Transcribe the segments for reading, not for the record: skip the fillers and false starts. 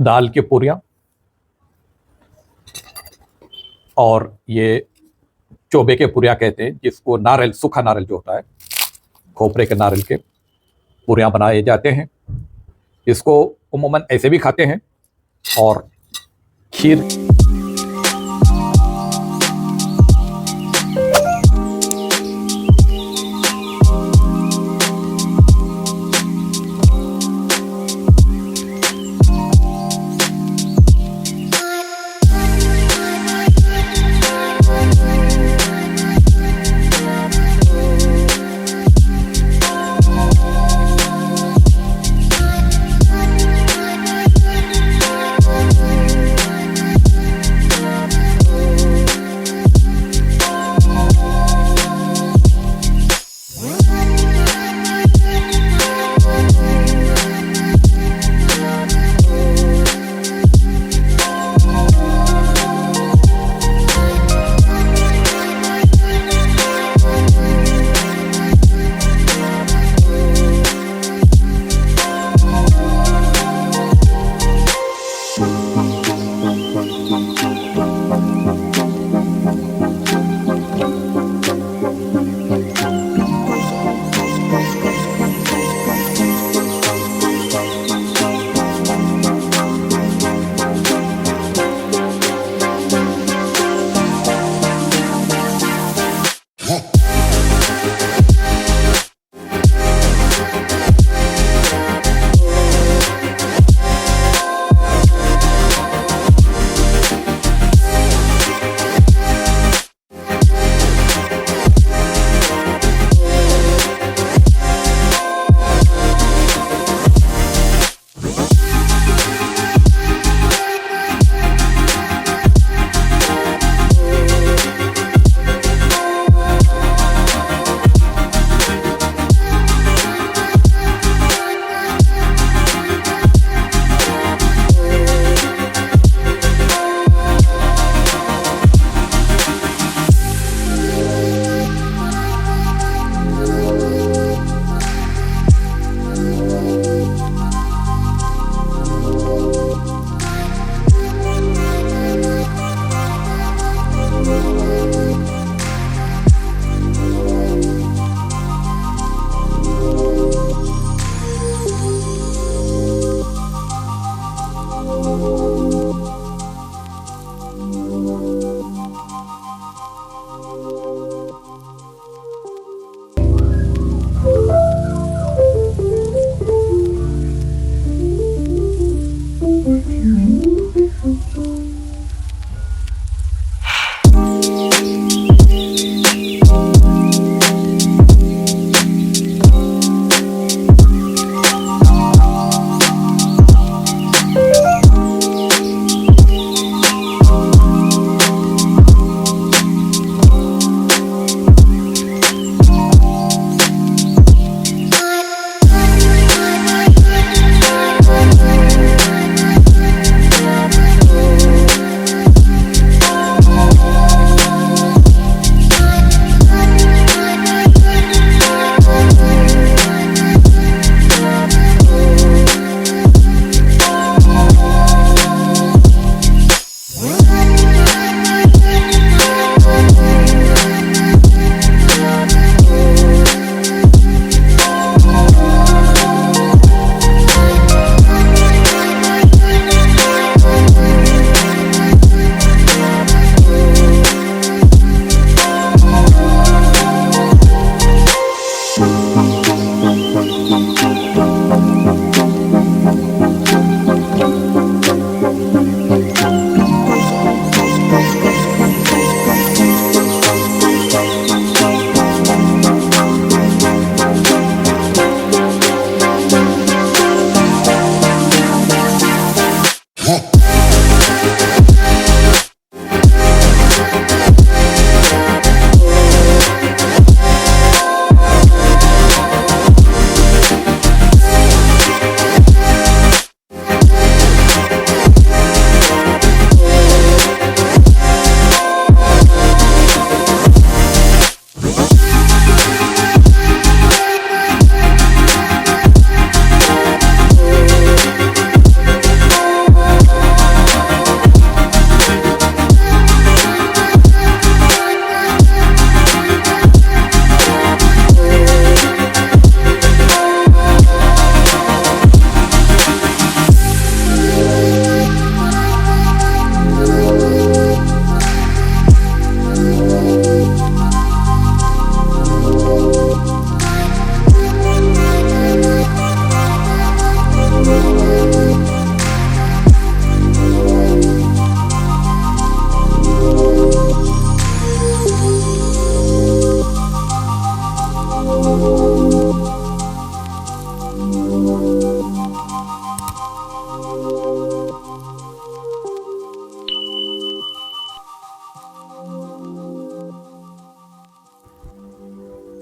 दाल की पूरियाँ, और ये चोबे के पूरियाँ कहते हैं, जिसको नारियल, सूखा नारियल जो होता है, खोपरे के नारियल के पूरियाँ बनाए जाते हैं। इसको उमूमन ऐसे भी खाते हैं, और खीर।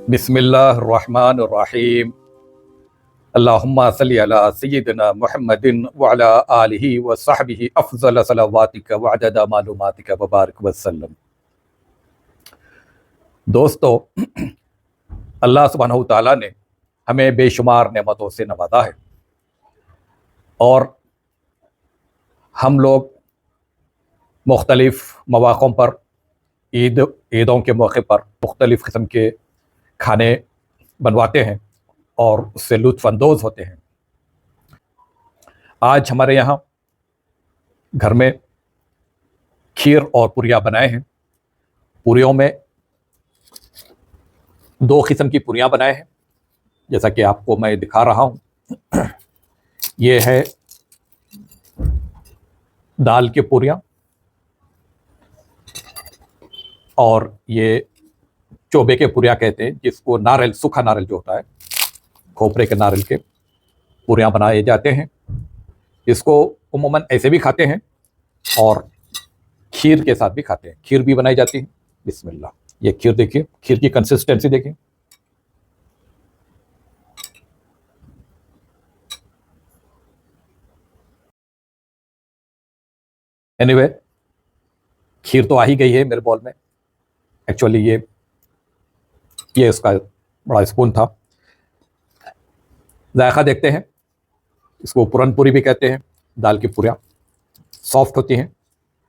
बिस्मिल्लाहिर्रहमानिर्रहीम। अल्लाहुम्मा सल्ली अला सय्यिदिना मुहम्मदिन व अला आलिहि व सहबिहि अफ़ज़ल सलावातिका व अदद मालूमातिका व बारिक वसल्लम। दोस्तों, अल्लाह सुब्हानहू तआला ने हमें बेशुमार नेमतों से नवाजा है और हम लोग मुख्तलिफ़ मौक़ों पर ईदों के मौके पर मुख्तलिफ़ किस्म के खाने बनवाते हैं और उससे लुत्फ़अंदोज़ होते हैं। आज हमारे यहाँ घर में खीर और पुरियाँ बनाए हैं। पुरियों में दो किस्म की पुरियाँ बनाए हैं, जैसा कि आपको मैं दिखा रहा हूँ। ये है दाल की पुरियाँ और ये चोबे के पुरियाँ कहते हैं, जिसको नारियल, सूखा नारियल जो होता है, खोपरे के नारियल के पुरियाँ बनाए जाते हैं। इसको उम्मूमन ऐसे भी खाते हैं और खीर के साथ भी खाते हैं। खीर भी बनाई जाती है। बिस्मिल्लाह। ये खीर देखिए, खीर की कंसिस्टेंसी देखिए। एनीवे, खीर तो आ ही गई है मेरे बॉल में। एक्चुअली ये इसका बड़ा स्पून था। जायका देखते हैं। इसको पुरन पूरी भी कहते हैं। दाल की पूरियाँ सॉफ्ट होती हैं,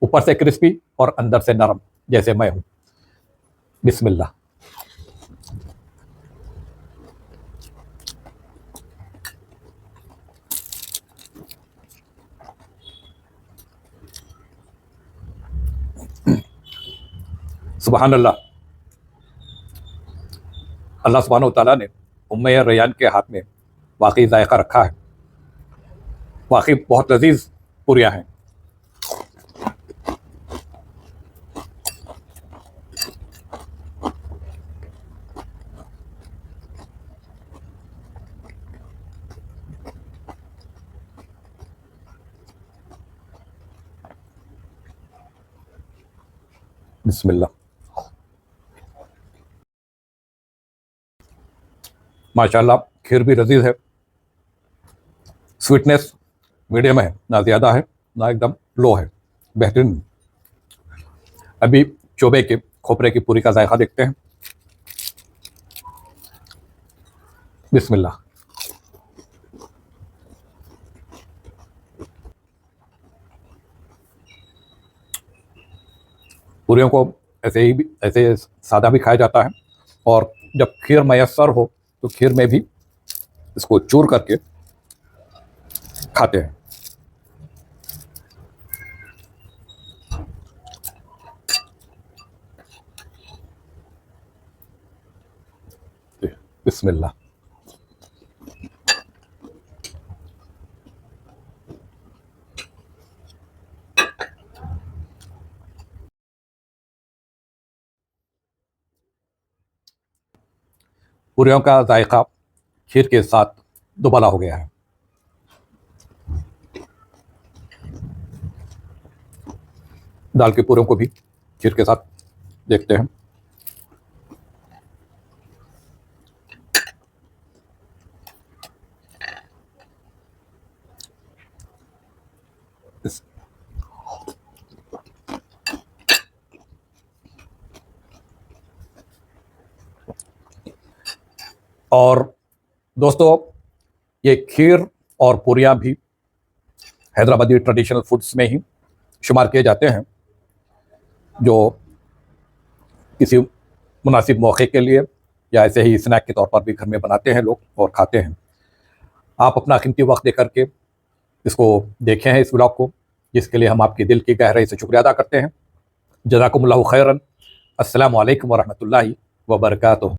ऊपर से क्रिस्पी और अंदर से नरम, जैसे मैं हूँ। बिस्मिल्लाह। सुबहान अल्लाह। अल्लाह सुब्हानहू तआला ने उम्मे रैयान के हाथ में वाकई जायका रखा है। वाकई बहुत लजीज पूरियाँ हैं। बिस्मिल्लाह। माशाल्लाह, खीर भी लजीज है। स्वीटनेस मीडियम है, ना ज़्यादा है ना एकदम लो है, बेहतरीन। अभी चोबे के खोपरे की पूरी का जायका देखते हैं। बिस्मिल्लाह। पूरियों को ऐसे ही भी, ऐसे सादा भी खाया जाता है और जब खीर मैसर हो तो खीर में भी इसको चूर करके खाते हैं। बिस्मिल्लाह। पूरियों का जायका खीर के साथ दुबाला हो गया है। दाल की पूरियों को भी खीर के साथ देखते हैं। इस- और दोस्तों, ये खीर और पूरियाँ भी हैदराबादी ट्रेडिशनल फूड्स में ही शुमार किए जाते हैं, जो किसी मुनासिब मौके के लिए या ऐसे ही स्नैक के तौर पर भी घर में बनाते हैं लोग और खाते हैं। आप अपना कीमती वक्त दे करके इसको देखे हैं, इस ब्लॉग को, जिसके लिए हम आपकी दिल की गहराई से शुक्रिया अदा करते हैं। जज़ाकुमुल्लाहु खैरन। अस्सलामु अलैकुम व रहमतुल्लाहि व बरकातुहू।